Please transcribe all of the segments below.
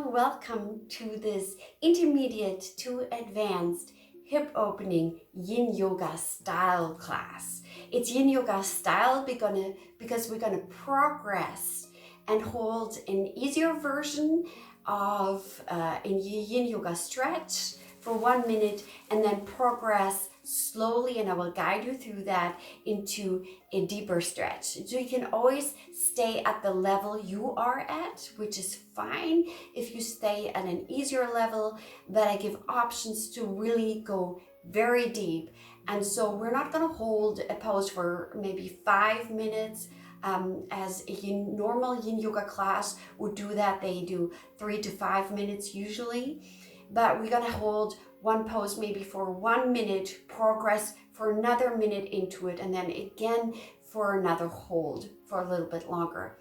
warm welcome to this intermediate to advanced hip opening Yin Yoga style class. It's Yin Yoga style because we're gonna progress and hold an easier version of in Yin Yoga stretch for 1 minute and then progress slowly, and I will guide you through that into a deeper stretch. So you can always stay at the level you are at, which is fine if you stay at an easier level, but I give options to really go very deep. And so we're not going to hold a pose for maybe 5 minutes. As a normal Yin Yoga class would do that, they do 3 to 5 minutes usually, but we're going to hold one pose maybe for 1 minute, progress for another minute into it, and then again for another hold for a little bit longer.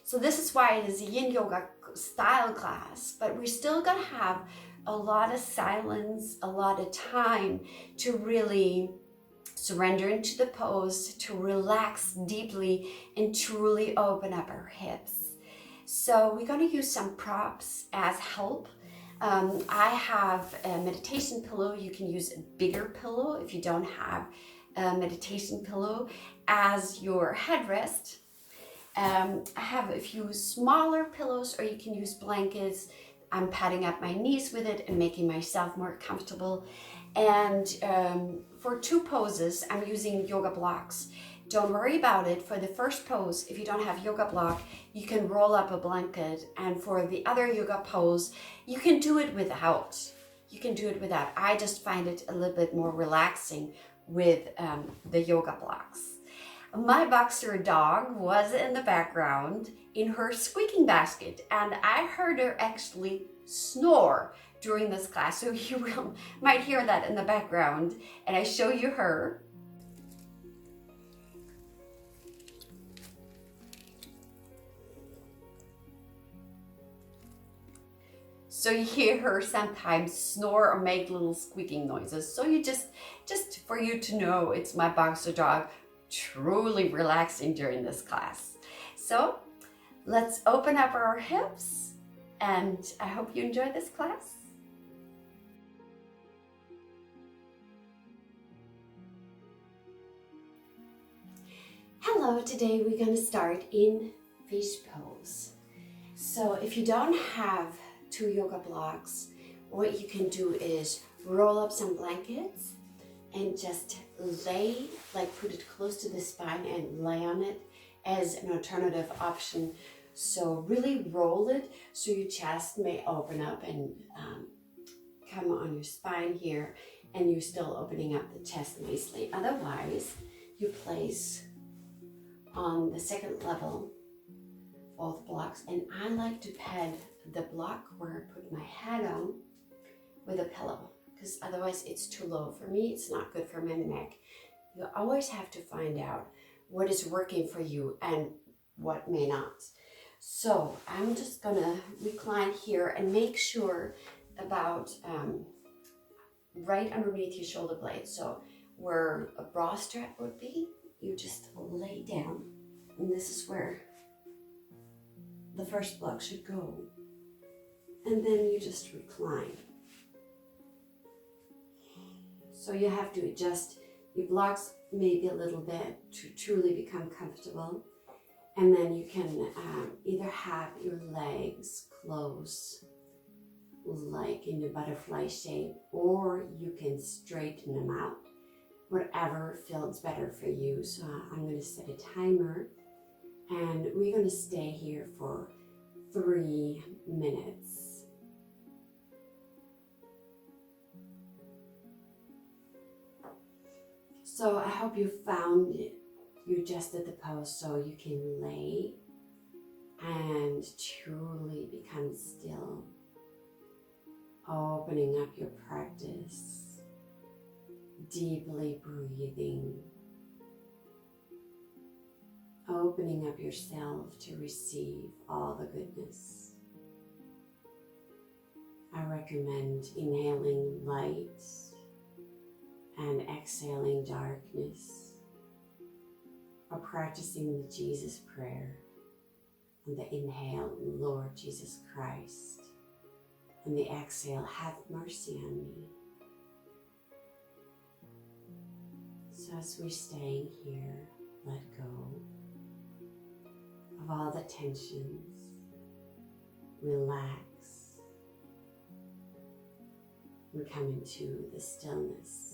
So this is why it is a Yin Yoga style class, but we're still going to have a lot of silence, a lot of time to really surrender into the pose, to relax deeply and truly open up our hips. So we're going to use some props as help. I have a meditation pillow. You can use a bigger pillow if you don't have a meditation pillow as your headrest. I have a few smaller pillows, or you can use blankets. I'm padding up my knees with it and making myself more comfortable. And for 2 poses, I'm using yoga blocks. Don't worry about it. For the first pose, if you don't have yoga block, you can roll up a blanket. And for the other yoga pose, you can do it without. I just find it a little bit more relaxing with the yoga blocks. My boxer dog was in the background in her squeaking basket, and I heard her actually snore during this class. So you might hear that in the background, and I show you her. So you hear her sometimes snore or make little squeaking noises. So you just for you to know, it's my boxer dog truly relaxing during this class. So let's open up our hips, and I hope you enjoy this class. Hello, today we're going to start in fish pose. So if you don't have 2 yoga blocks, what you can do is roll up some blankets and just lay, like put it close to the spine and lay on it as an alternative option. So really roll it so your chest may open up and come on your spine here, and you're still opening up the chest nicely. Otherwise, you place on the second level both blocks, and I like to pad the block where I put my head on with a pillow, because otherwise it's too low for me. It's not good for my neck. You always have to find out what is working for you and what may not. So I'm just gonna recline here and make sure about right underneath your shoulder blade. So where a bra strap would be, you just lay down, and this is where the first block should go. And then you just recline. So you have to adjust your blocks maybe a little bit to truly become comfortable. And then you can either have your legs close like in a butterfly shape, or you can straighten them out, whatever feels better for you. So I'm going to set a timer, and we're going to stay here for 3 minutes. So I hope you found it. You adjusted the pose so you can lay and truly become still, opening up your practice, deeply breathing, opening up yourself to receive all the goodness. I recommend inhaling light and exhaling darkness, or practicing the Jesus prayer. On the inhale, Lord Jesus Christ, On the exhale, have mercy on me. So as we're staying here, let go of all the tensions. Relax and come into the stillness.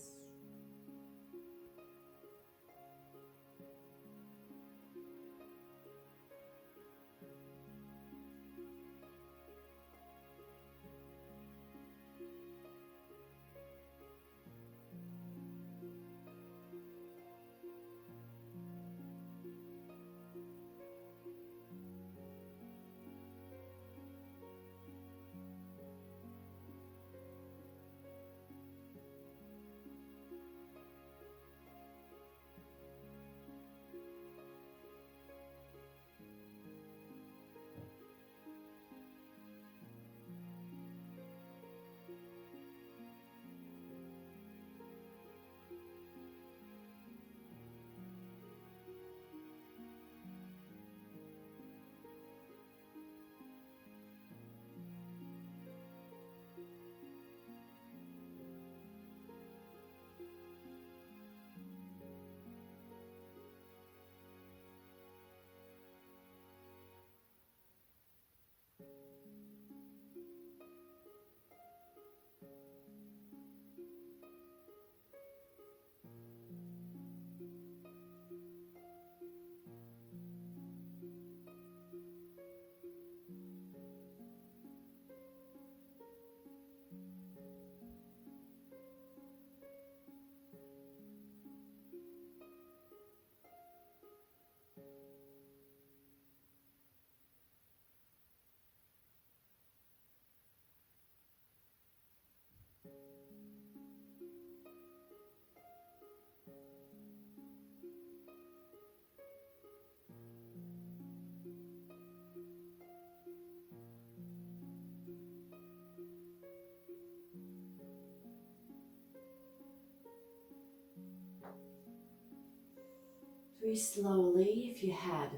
Very slowly, if you had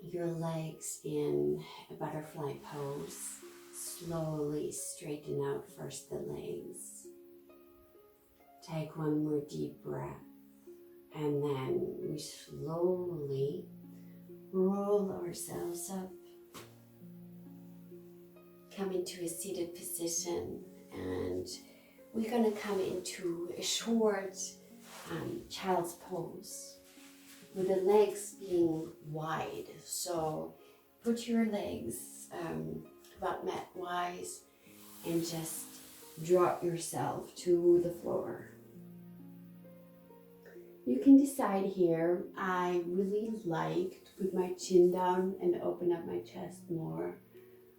your legs in a butterfly pose, slowly straighten out first the legs. Take one more deep breath, and then we slowly roll ourselves up. Come into a seated position, and we're going to come into a short child's pose, with the legs being wide. So put your legs about mat-wise and just drop yourself to the floor. You can decide here, I really like to put my chin down and open up my chest more,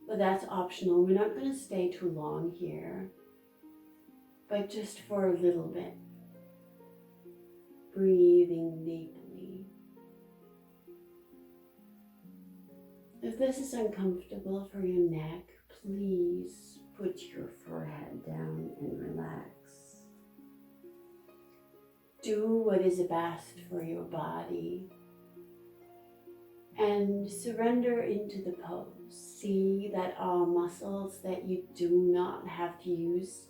but that's optional. We're not going to stay too long here, but just for a little bit. Breathing deeply. If this is uncomfortable for your neck, please put your forehead down and relax. Do what is best for your body and surrender into the pose. See that all muscles that you do not have to use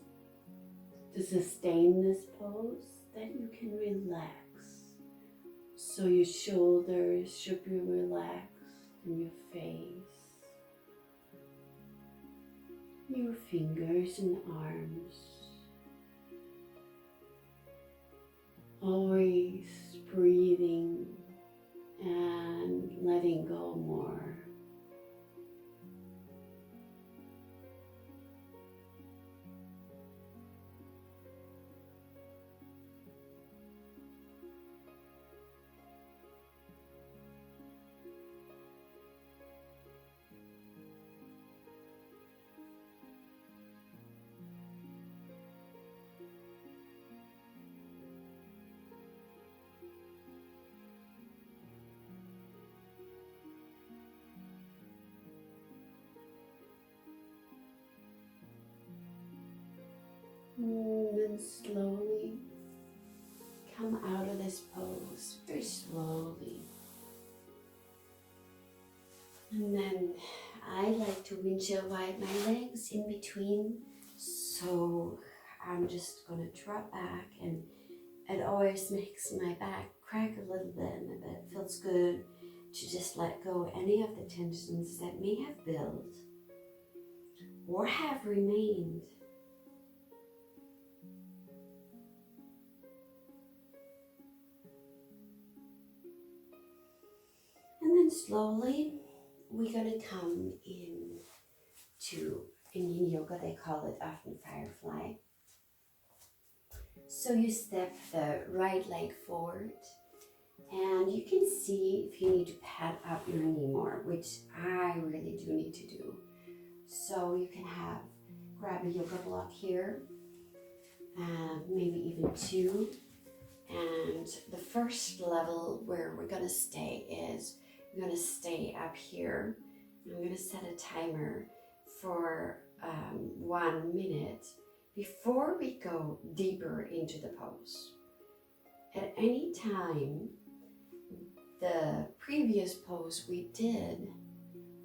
to sustain this pose, that you can relax. So your shoulders should be relaxed, and your face, your fingers and arms. Always breathing and letting go more. And then slowly come out of this pose, very slowly. And then I like to windshield wipe my legs in between. So I'm just gonna drop back, and it always makes my back crack a little bit, and it feels good to just let go any of the tensions that may have built or have remained. And then slowly we're gonna come in Yin Yoga, they call it often firefly. So you step the right leg forward, and you can see if you need to pad up your knee more, which I really do need to do. So you can grab a yoga block here, and maybe even two. And the first level where we're gonna stay is, we're gonna stay up here. I'm gonna set a timer for 1 minute before we go deeper into the pose. At any time, the previous pose we did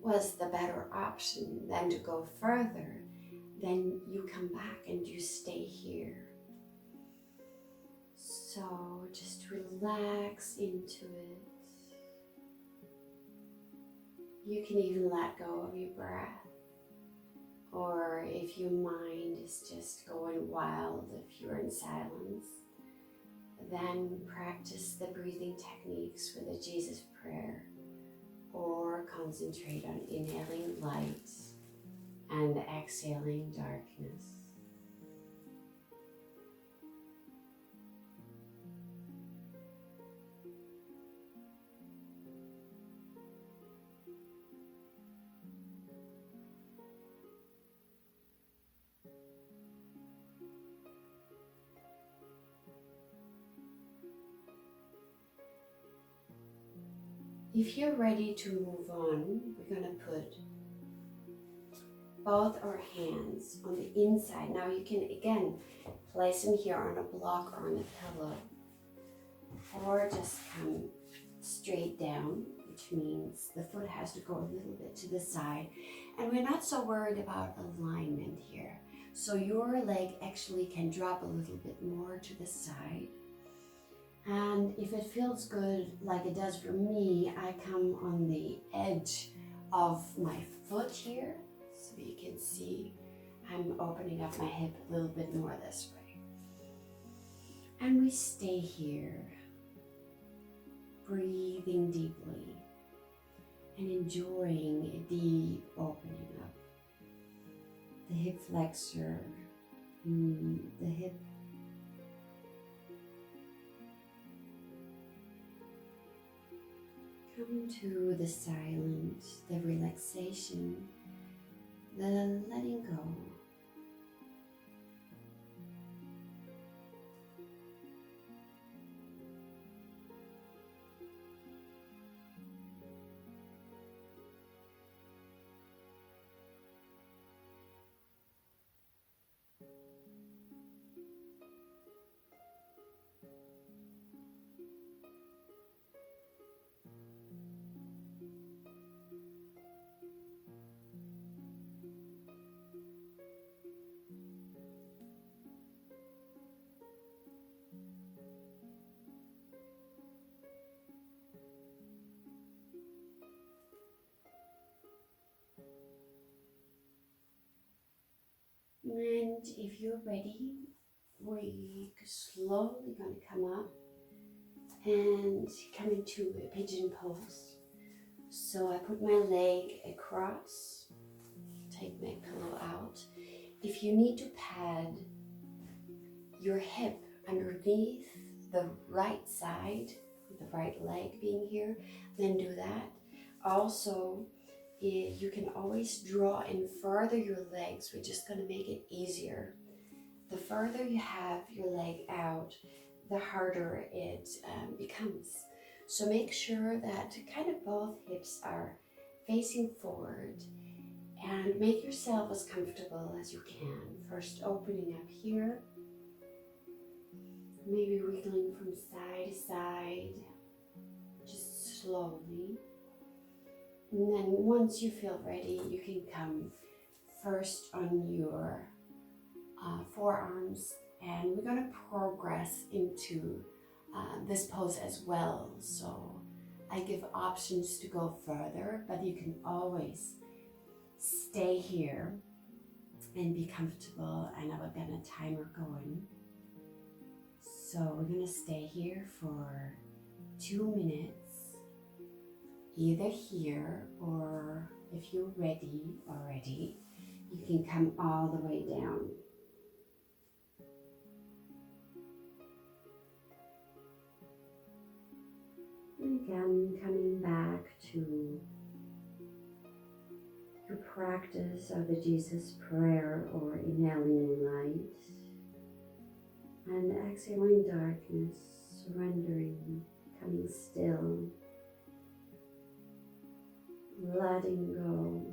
was the better option than to go further. Then you come back and you stay here. So just relax into it. You can even let go of your breath. Or if your mind is just going wild, if you're in silence, then practice the breathing techniques with a Jesus prayer, or concentrate on inhaling light and exhaling darkness. If you're ready to move on, we're going to put both our hands on the inside. Now you can again place them here on a block or on a pillow, or just come straight down, which means the foot has to go a little bit to the side. And we're not so worried about alignment here. So your leg actually can drop a little bit more to the side. And if it feels good, like it does for me, I come on the edge of my foot here. So you can see I'm opening up my hip a little bit more this way. And we stay here, breathing deeply and enjoying a deep opening up. The hip flexor, the hip. Come to the silence, the relaxation, the letting go. And if you're ready, we're slowly going to come up and come into a pigeon pose. So I put my leg across, take my pillow out. If you need to pad your hip underneath the right side, the right leg being here, then do that. Also, you can always draw in further your legs, which is going to make it easier. The further you have your leg out, the harder it becomes. So make sure that kind of both hips are facing forward, and make yourself as comfortable as you can. First opening up here, maybe wriggling from side to side, just slowly. And then once you feel ready, you can come first on your forearms, and we're going to progress into this pose as well. So I give options to go further, but you can always stay here and be comfortable. And I've got a timer going. So we're going to stay here for 2 minutes, either here, or if you're ready already, you can come all the way down. And again, coming back to your practice of the Jesus prayer or inhaling light, and exhaling darkness, surrendering, coming still, letting go.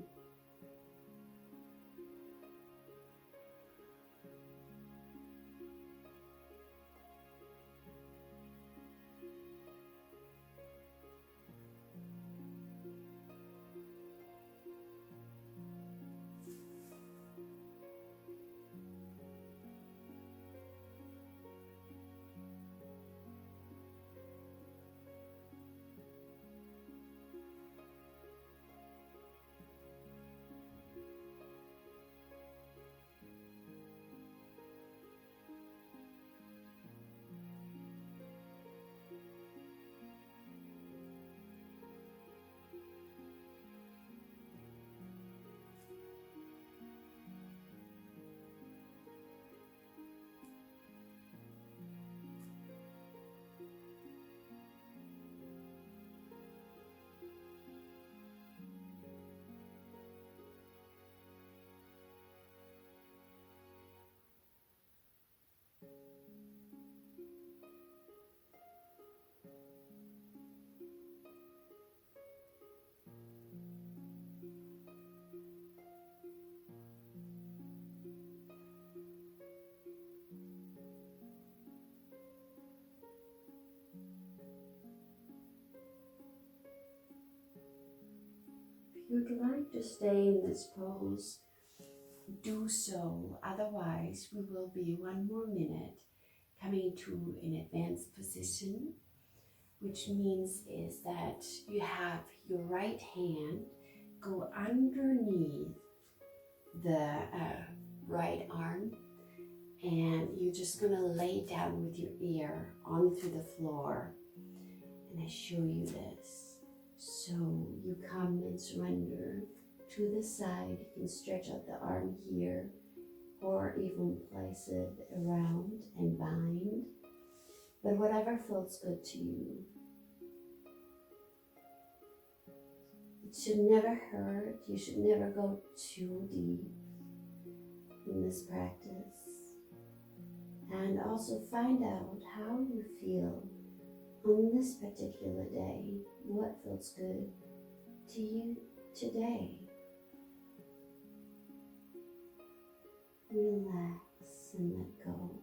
If you'd like to stay in this pose, do so. Otherwise, we will be 1 more minute coming to an advanced position, which means is that you have your right hand go underneath the right arm, and you're just gonna lay down with your ear onto the floor. And I show you this. So you come and surrender to the side. You can stretch out the arm here, or even place it around and bind, but whatever feels good to you. It should never hurt. You should never go too deep in this practice. And also find out how you feel on this particular day. What feels good to you today? Relax and let go.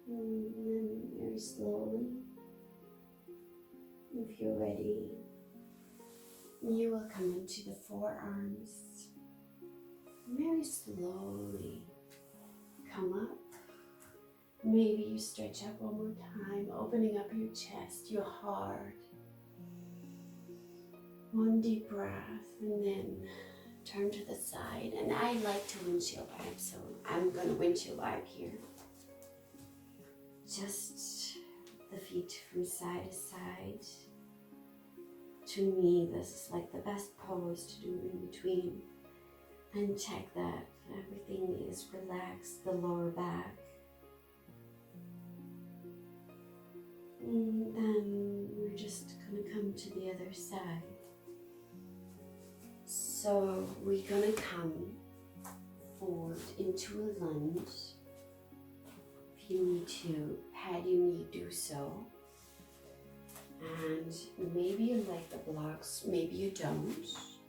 And then very slowly, if you're ready, you will come into the forearms. Very slowly come up. Maybe you stretch up one more time, opening up your chest, your heart. One deep breath, and then turn to the side. And I like to windshield wipe, so I'm going to windshield wipe here. Just the feet from side to side. To me, this is like the best pose to do in between. And check that everything is relaxed, the lower back. And then we're just gonna come to the other side. So we're gonna come forward into a lunge. If If you need to pad your knee, do so. And maybe you like the blocks, maybe you don't.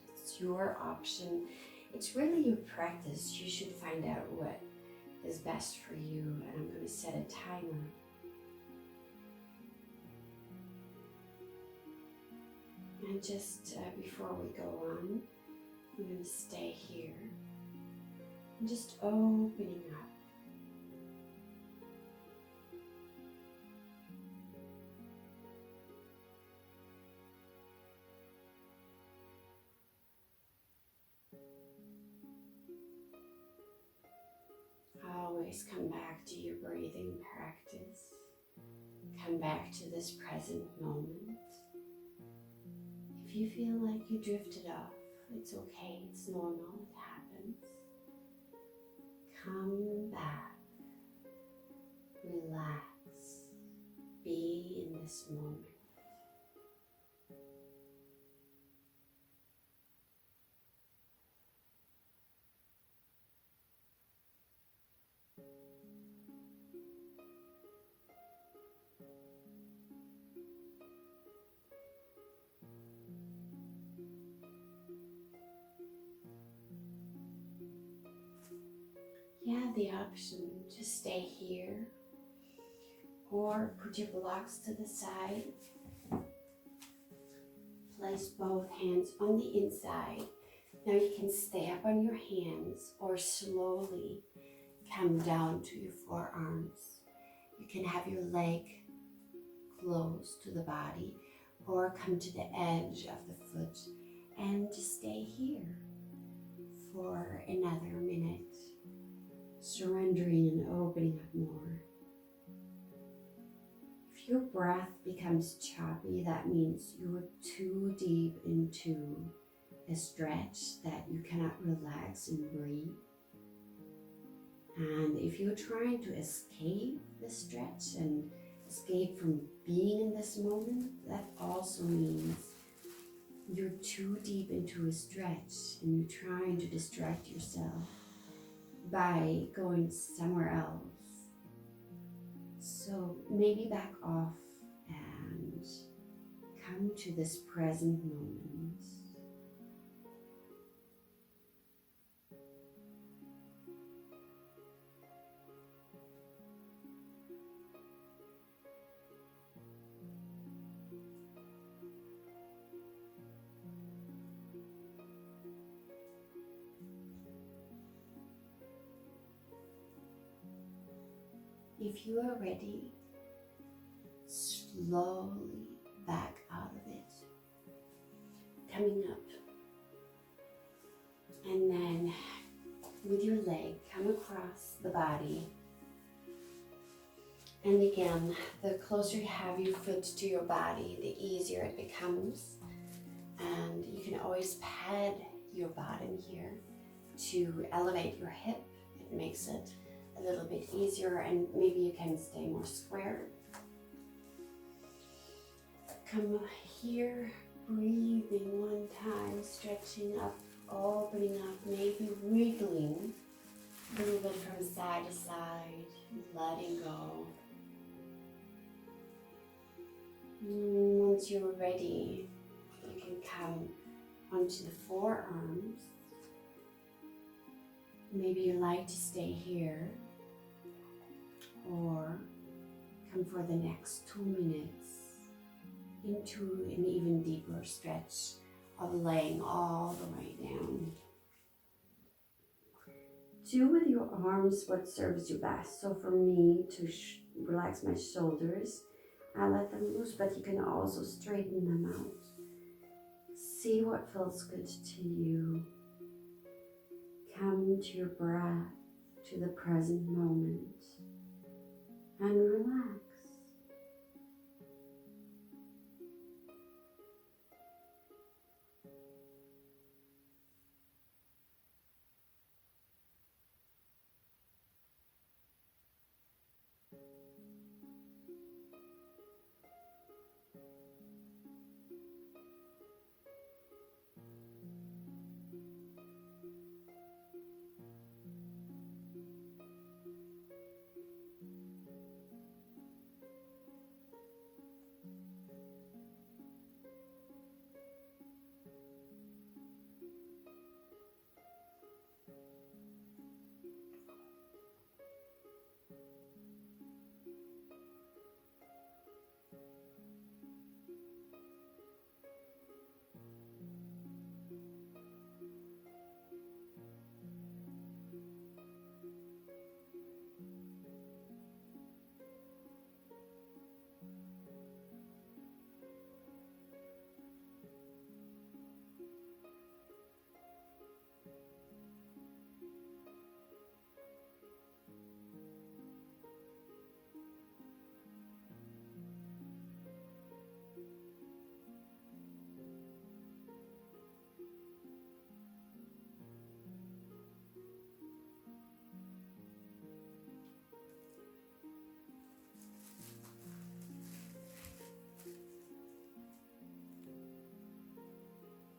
It's your option. It's really your practice. You should find out what is best for you. And I'm going to set a timer. And just before we go on, I'm going to stay here and just opening up. Always come back to your breathing practice. Come back to this present moment. If you feel like you drifted off, it's okay, it's normal, it happens. Come back, relax, be in this moment. You have the option to stay here or put your blocks to the side. Place both hands on the inside. Now you can stay up on your hands or slowly come down to your forearms. You can have your leg close to the body or come to the edge of the foot and just stay here for another minute. Surrendering and opening up more. If your breath becomes choppy, that means you're too deep into a stretch that you cannot relax and breathe. And if you're trying to escape the stretch and escape from being in this moment, that also means you're too deep into a stretch and you're trying to distract yourself by going somewhere else. So maybe back off and come to this present moment. If you are ready, slowly back out of it, coming up, and then with your leg come across the body. And again, the closer you have your foot to your body, the easier it becomes. And you can always pad your bottom here to elevate your hip. It makes it a little bit easier, and maybe you can stay more square. Come here, breathing one time, stretching up, opening up, maybe wiggling a little bit from side to side, letting go. And once you're ready, you can come onto the forearms. Maybe you like to stay here or come for the next 2 minutes into an even deeper stretch of laying all the way down. Do with your arms what serves you best. So for me, to relax my shoulders, I let them loose, but you can also straighten them out. See what feels good to you. Come to your breath, to the present moment, and relax.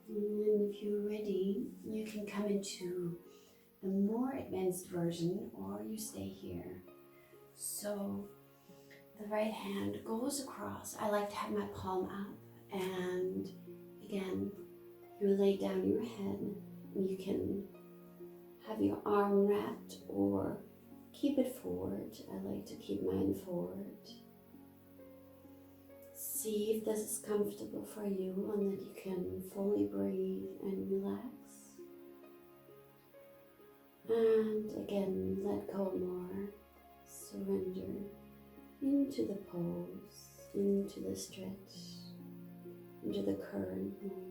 And then if you're ready, you can come into the more advanced version, or you stay here. So the right hand goes across. I like to have my palm up, and again, you lay down your head, and you can have your arm wrapped or keep it forward. I like to keep mine forward. See if this is comfortable for you and that you can fully breathe and relax. And again, let go more. Surrender into the pose, into the stretch, into the current moment.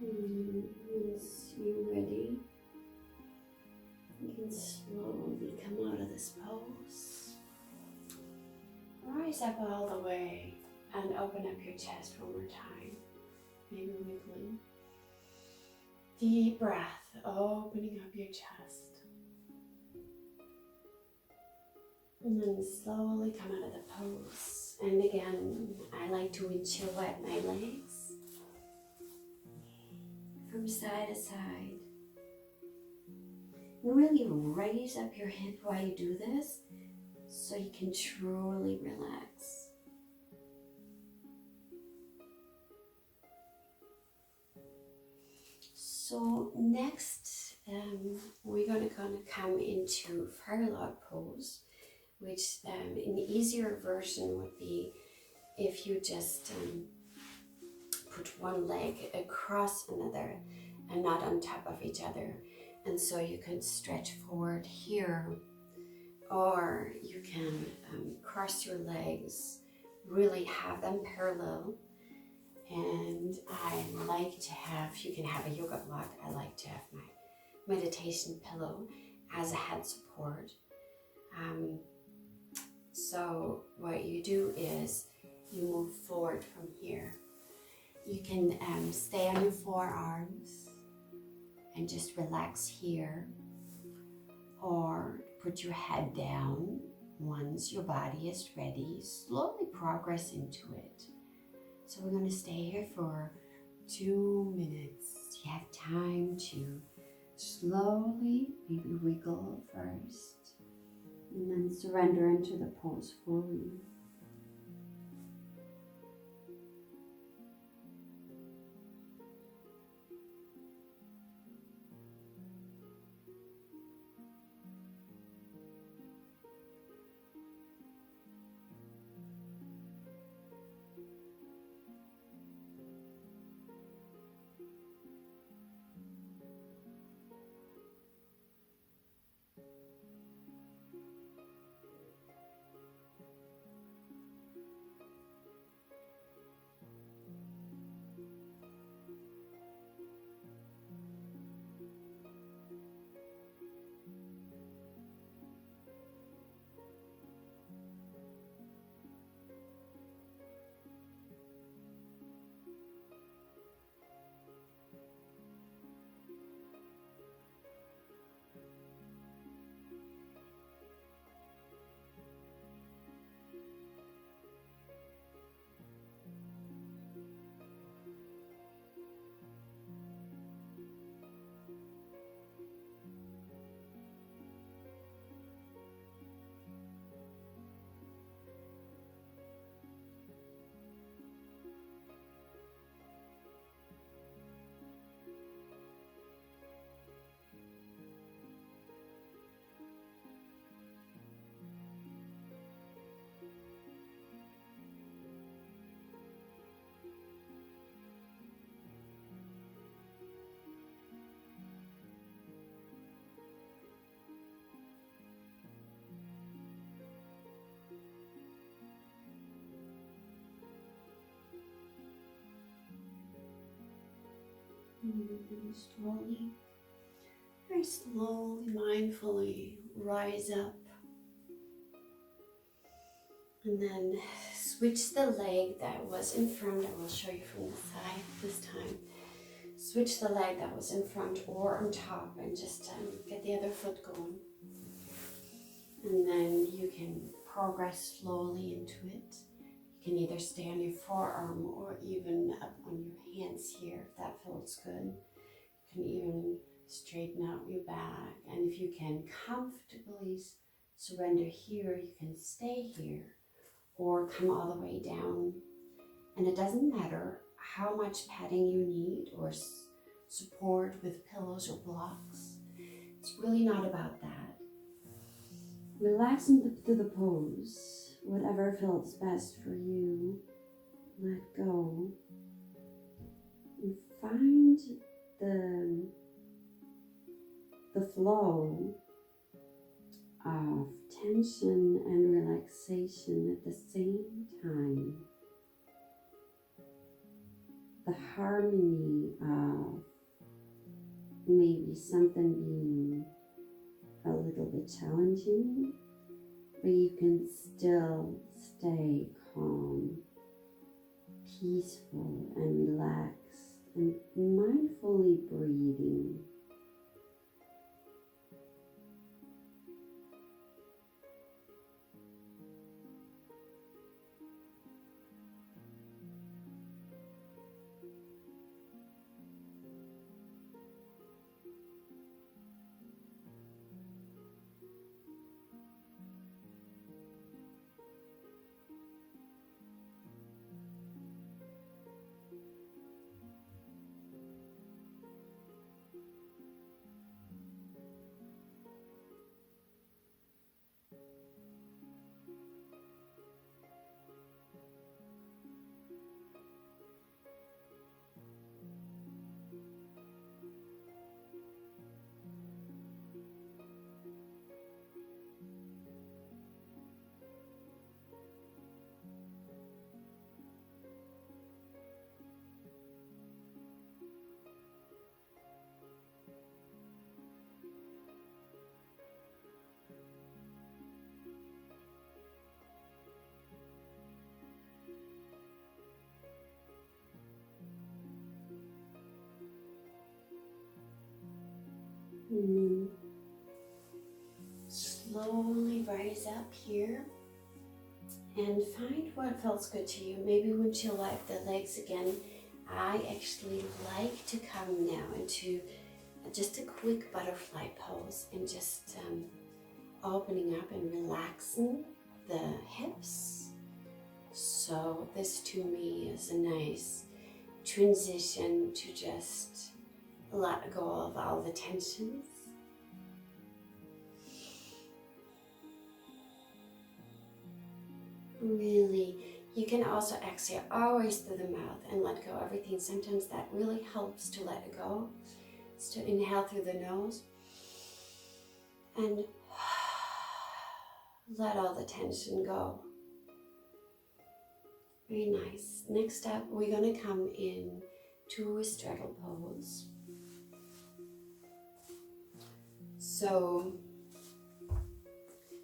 Once you're ready, you can slowly come out of this pose. Rise up all the way and open up your chest one more time. Maybe wiggling. Deep breath, opening up your chest. And then slowly come out of the pose. And again, I like to windshield wipe my legs from side to side. And really raise up your hip while you do this so you can truly relax. So next, we're going to come into fire log pose, which an easier version would be if you just put one leg across another and not on top of each other. And so you can stretch forward here, or you can cross your legs, really have them parallel. And I like to have, you can have a yoga block. I like to have my meditation pillow as a head support. So what you do is you move forward from here. You can stay on your forearms and just relax here, or put your head down. Once your body is ready, slowly progress into it. So we're going to stay here for 2 minutes. You have time to slowly maybe wiggle first, and then surrender into the pose fully. And slowly, very slowly, mindfully rise up. And then switch the leg that was in front. I will show you from the side this time. Switch the leg that was in front or on top and just get the other foot going. And then you can progress slowly into it. You can either stay on your forearm or even up on your hands here if that feels good. You can even straighten out your back. And if you can comfortably surrender here, you can stay here or come all the way down. And it doesn't matter how much padding you need or support with pillows or blocks. It's really not about that. Relax into the pose. Whatever feels best for you, let go. And find the flow of tension and relaxation at the same time. The harmony of maybe something being a little bit challenging, but you can still stay calm, peaceful and relaxed and mindfully breathing. And slowly rise up here and find what feels good to you. Maybe once you like the legs again, I actually like to come now into just a quick butterfly pose and just opening up and relaxing the hips. So this to me is a nice transition to just let go of all the tensions. Really, you can also exhale always through the mouth and let go everything. Sometimes that really helps to let it go. Is to inhale through the nose and let all the tension go. Very nice. Next up, we're going to come in to a straddle pose. So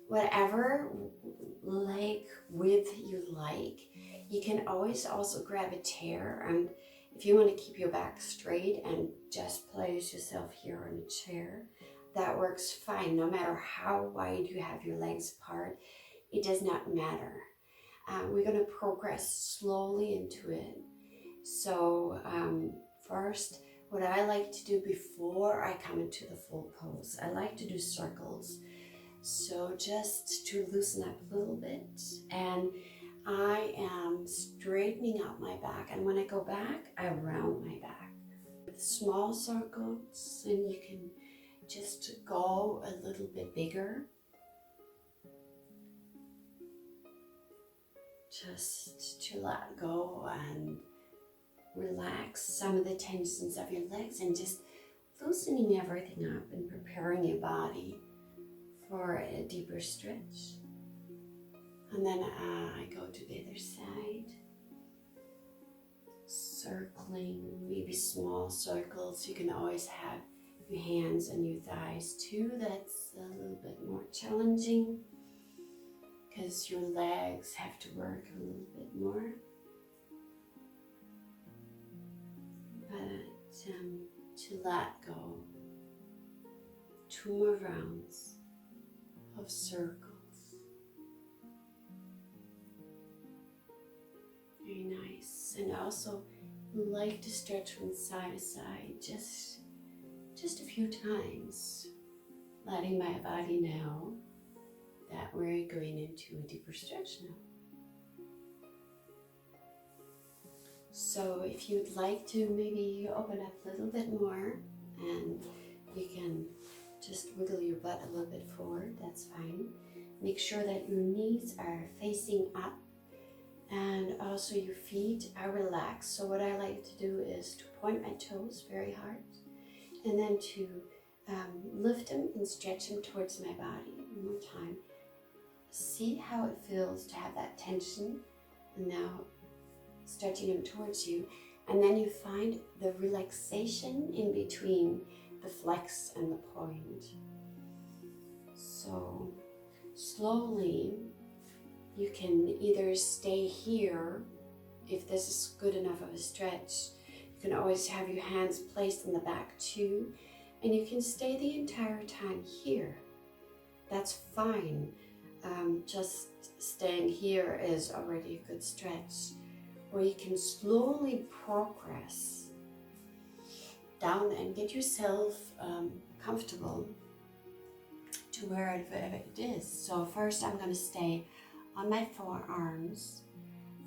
whatever leg width you like, you can always also grab a chair, and if you want to keep your back straight and just place yourself here on a chair, that works fine. No matter how wide you have your legs apart, it does not matter. We're going to progress slowly into it. So first, what I like to do before I come into the full pose, I like to do circles. So just to loosen up a little bit, and I am straightening out my back, and when I go back, I round my back with small circles, and you can just go a little bit bigger. Just to let go and relax some of the tensions of your legs and just loosening everything up and preparing your body for a deeper stretch. And then I go to the other side, circling, maybe maybe small circles. You can always have your hands and your thighs too. That's a little bit more challenging because your legs have to work a little bit more. But to let go. 2 more rounds of circles. Very nice. And I also like to stretch from side to side just a few times, letting my body know that we're going into a deeper stretch now. So if you'd like to maybe open up a little bit more, and you can just wiggle your butt a little bit forward, that's fine. Make sure that your knees are facing up and also your feet are relaxed. So what I like to do is to point my toes very hard and then to lift them and stretch them towards my body. One more time. See how it feels to have that tension, and now stretching them towards you. And then you find the relaxation in between the flex and the point. So slowly you can either stay here if this is good enough of a stretch. You can always have your hands placed in the back too, and you can stay the entire time here. That's fine. Just staying here is already a good stretch. Or you can slowly progress down and get yourself comfortable to wherever it is. So first I'm going to stay on my forearms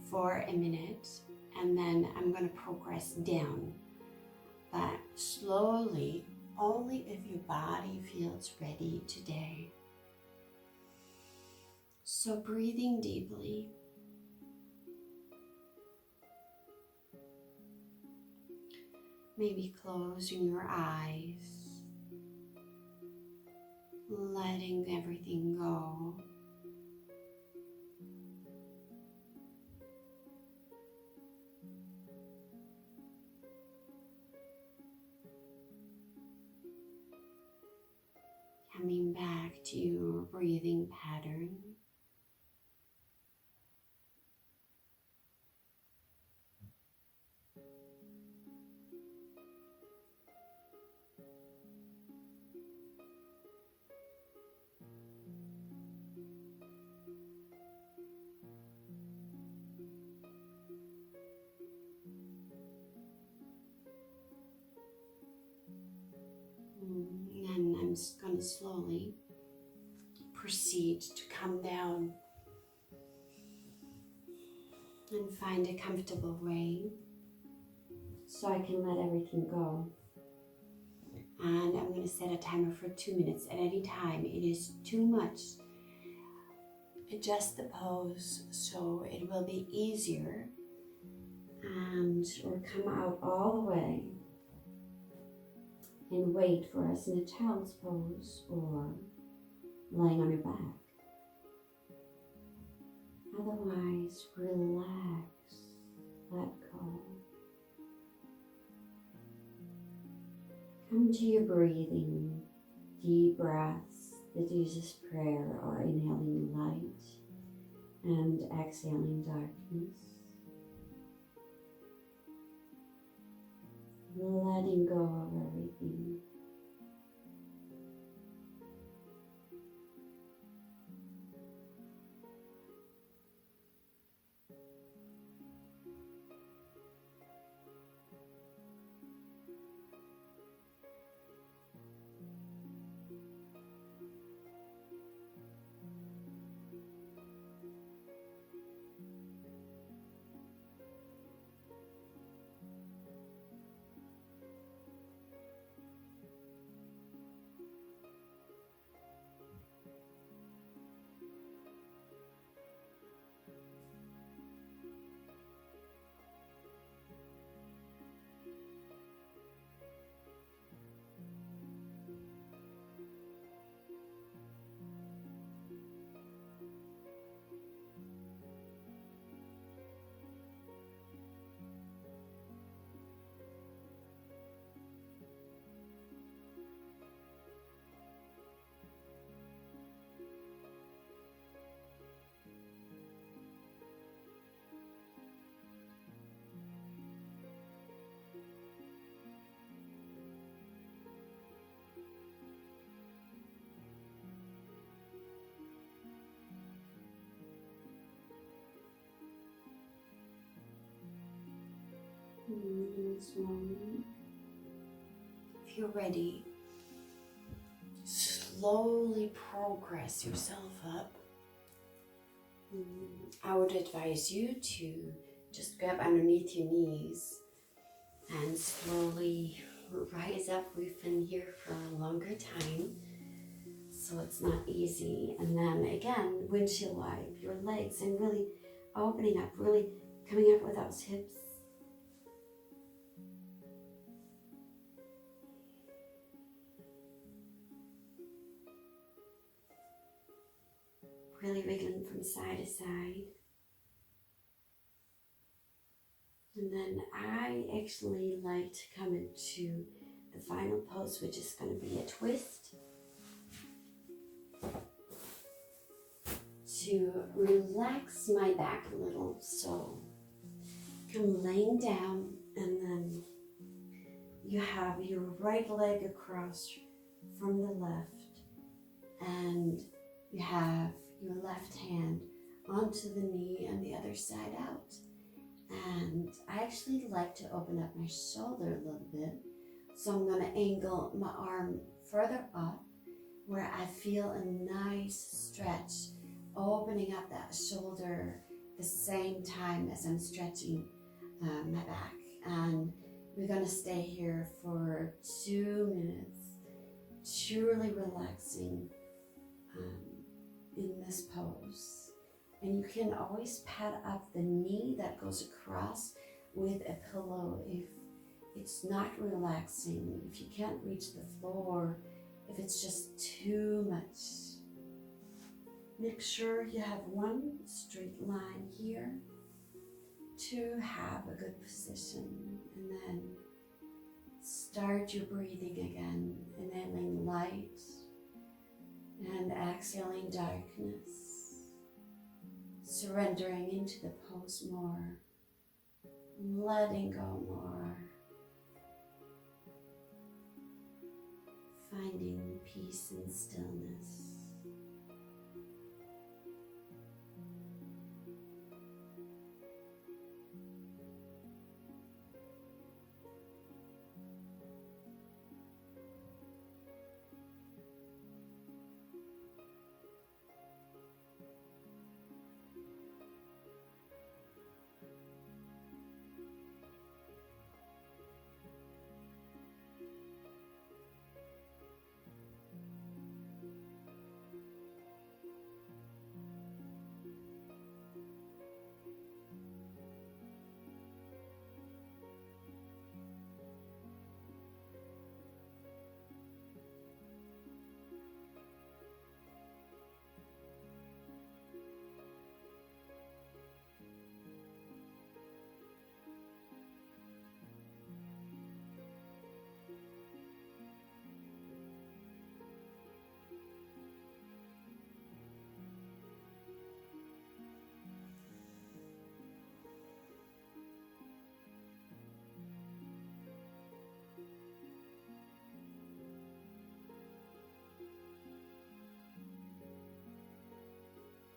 for a minute, and then I'm going to progress down, but slowly, only if your body feels ready today. So breathing deeply. Maybe closing your eyes, letting everything go. Coming back to your breathing pattern. And I'm just going to slowly proceed to come down and find a comfortable way so I can let everything go. And I'm going to set a timer for 2 minutes. At any time it is too much, adjust the pose so it will be easier, and or come out all the way and wait for us in a child's pose or lying on your back. Otherwise, relax, let go. Come to your breathing, deep breaths, the Jesus prayer, or inhaling light and exhaling darkness. Letting go of everything. And slowly, if you're ready, slowly progress yourself up. I would advise you to just grab underneath your knees and slowly rise up. We've been here for a longer time, so it's not easy. And then again, windshield wipe your legs and really opening up, really coming up with those hips. Really wriggling from side to side. And then I actually like to come into the final pose, which is going to be a twist. To relax my back a little. So come laying down, and then you have your right leg across from the left, and you have your left hand onto the knee and the other side out. And I actually like to open up my shoulder a little bit. So I'm going to angle my arm further up where I feel a nice stretch, opening up that shoulder the same time as I'm stretching my back. And we're going to stay here for 2 minutes, truly relaxing in this pose. And you can always pad up the knee that goes across with a pillow if it's not relaxing, if you can't reach the floor, if it's just too much. Make sure you have one straight line here to have a good position, and then start your breathing again, inhaling light and exhaling darkness, surrendering into the pose more, letting go more, finding peace and stillness.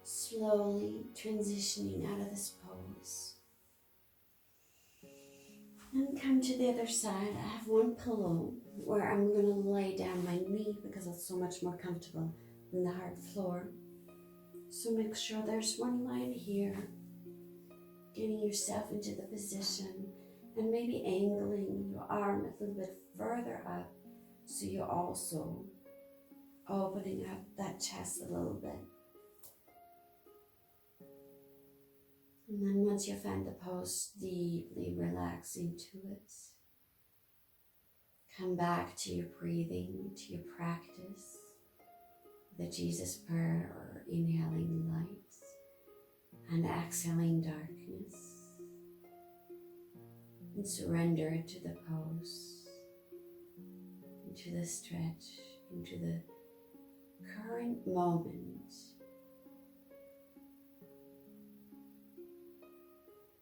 Slowly transitioning out of this pose. And come to the other side. I have one pillow where I'm going to lay down my knee because it's so much more comfortable than the hard floor. So make sure there's one line here, getting yourself into the position and maybe angling your arm a little bit further up so you're also opening up that chest a little bit. And then once you find the pose, deeply relax into it. Come back to your breathing, to your practice, the Jesus prayer or inhaling light and exhaling darkness. And surrender into the pose, into the stretch, into the current moment.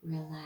Relax.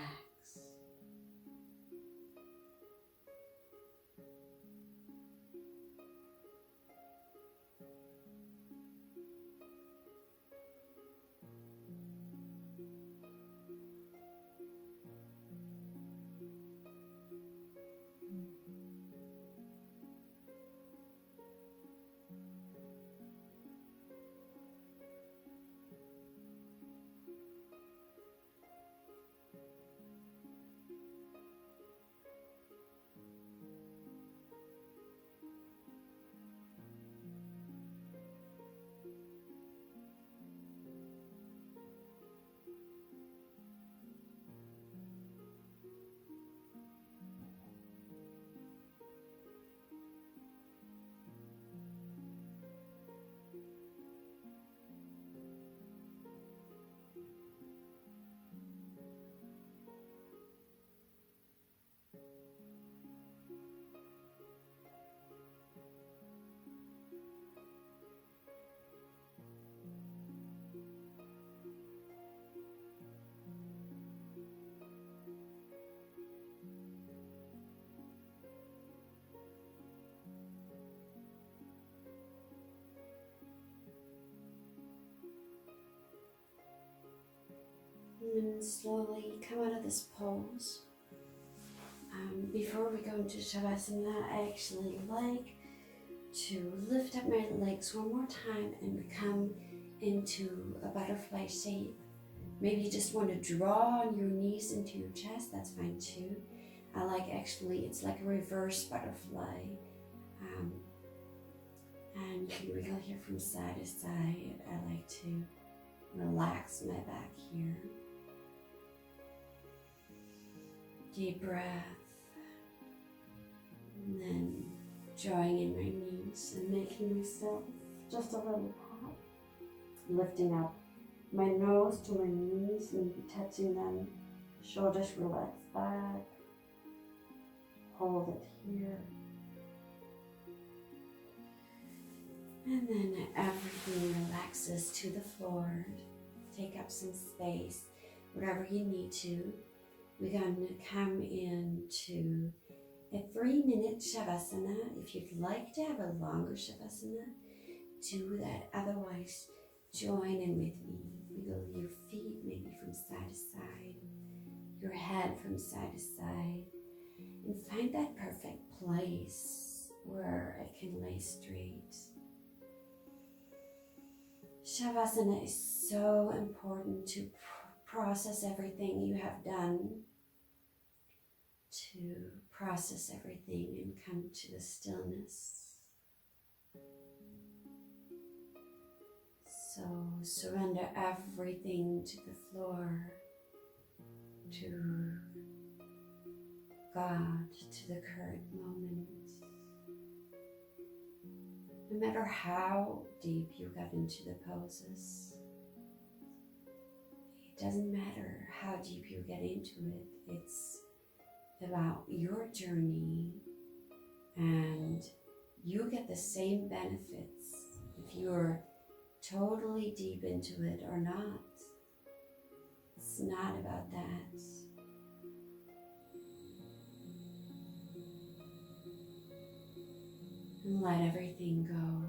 then slowly come out of this pose. Before we go into Savasana, I actually like to lift up my legs one more time and come into a butterfly shape. Maybe you just want to draw on your knees into your chest, that's fine too. I like actually, it's like a reverse butterfly. And you can wiggle here from side to side. I like to relax my back here. Deep breath. And then drawing in my knees and making myself just a little pat. Lifting up my nose to my knees, maybe touching them. Shoulders relax back. Hold it here. And then everything relaxes to the floor. Take up some space, whatever you need to. We're going to come into a 3-minute Savasana. If you'd like to have a longer Savasana, do that. Otherwise, join in with me. Wiggle your feet maybe from side to side, your head from side to side, and find that perfect place where I can lay straight. Savasana is so important to process everything you have done, to process everything and come to the stillness. So surrender everything to the floor, to God, to the current moment. No matter how deep you got into the poses, it doesn't matter how deep you get into it. It's about your journey, and you get the same benefits if you're totally deep into it or not. It's not about that. And let everything go.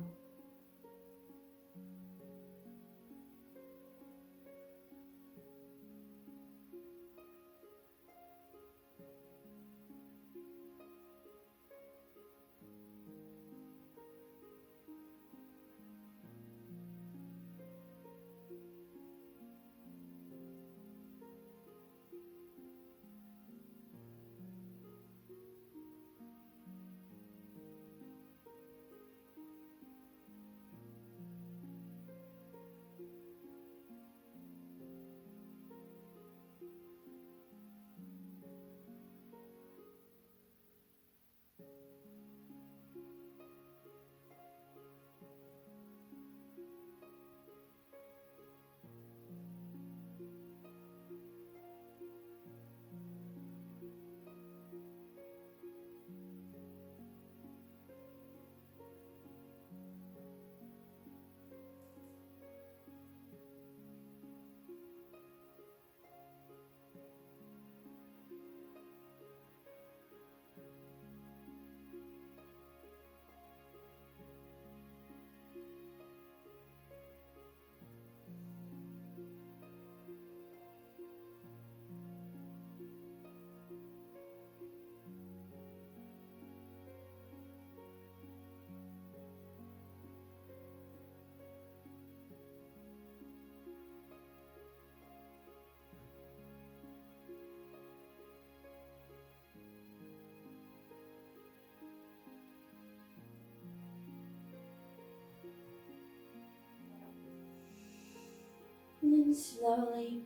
And then slowly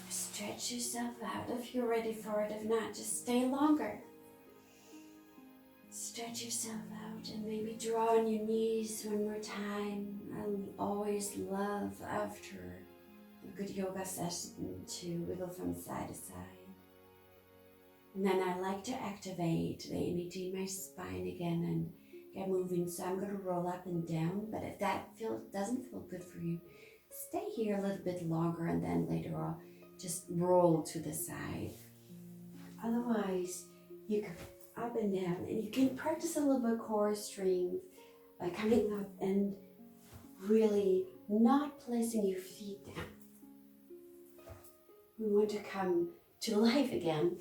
stretch yourself out if you're ready for it. If not, just stay longer. Stretch yourself out and maybe draw on your knees one more time. I always love after a good yoga session to wiggle from side to side. And then I like to activate the energy in my spine again and get moving. So I'm going to roll up and down, but if that doesn't feel good for you, stay here a little bit longer and then later on just roll to the side. Otherwise, you can up and down, and you can practice a little bit core strength by coming up and really not placing your feet down. we want to come to life again,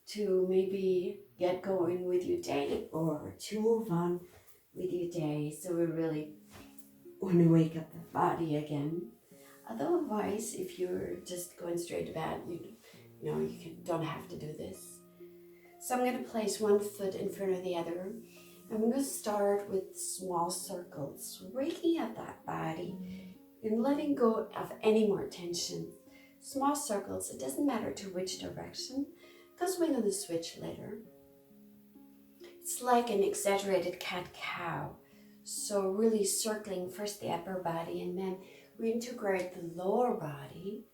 to maybe get going with your day or to move on with your day. So we really want to wake up the body again. Otherwise, if you're just going straight to bed, don't have to do this. So I'm going to place one foot in front of the other. I'm going to start with small circles, waking up that body and letting go of any more tension. Small circles, it doesn't matter to which direction, because we're going to switch later. It's like an exaggerated cat-cow. So really circling first the upper body, and then we integrate the lower body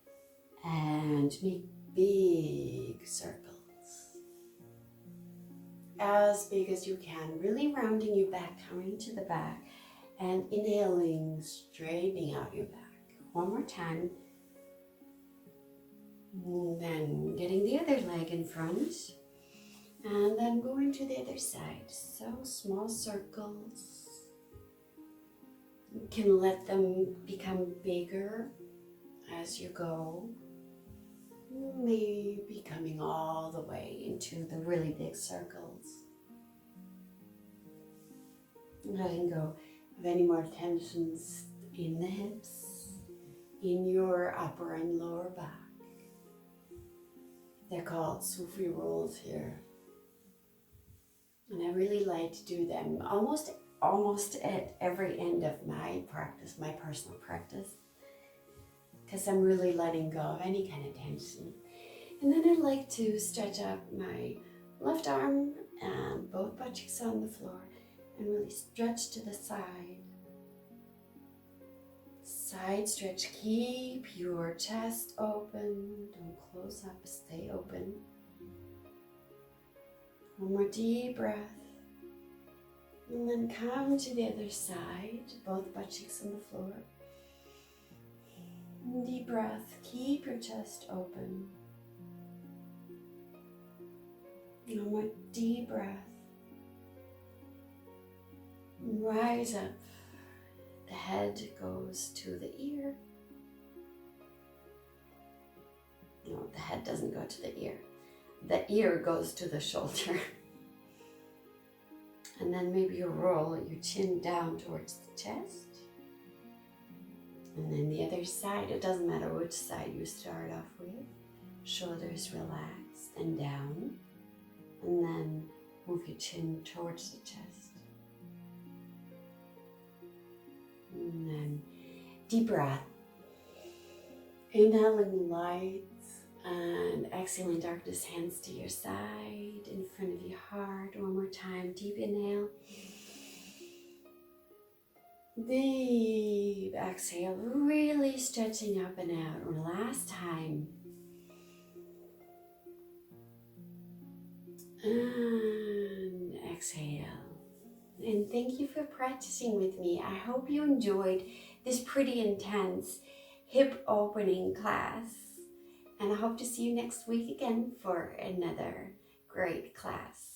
and make big circles. As big as you can, really rounding your back, coming to the back, and inhaling, straightening out your back. One more time. And then getting the other leg in front, and then going to the other side. So small circles. You can let them become bigger as you go. Maybe coming all the way into the really big circles. Letting go of any more tensions in the hips, in your upper and lower back. They're called Sufi rolls here. And I really like to do them almost at every end of my practice, my personal practice, because I'm really letting go of any kind of tension. And then I like to stretch up my left arm and both butt cheeks on the floor and really stretch to the side. Side stretch, keep your chest open, don't close up, stay open. One more deep breath. And then come to the other side, both butt cheeks on the floor. Deep breath, keep your chest open. One more deep breath. Rise up. The head goes to the ear. No, the head doesn't go to the ear. The ear goes to the shoulder. And then maybe you roll your chin down towards the chest. And then the other side, it doesn't matter which side you start off with. Shoulders relaxed and down. And then move your chin towards the chest. And then deep breath. Inhaling light and exhaling darkness, hands to your side, in front of your heart. One more time, deep inhale. Deep exhale, really stretching up and out. One last time. And exhale. And thank you for practicing with me. I hope you enjoyed this pretty intense hip opening class. And I hope to see you next week again for another great class.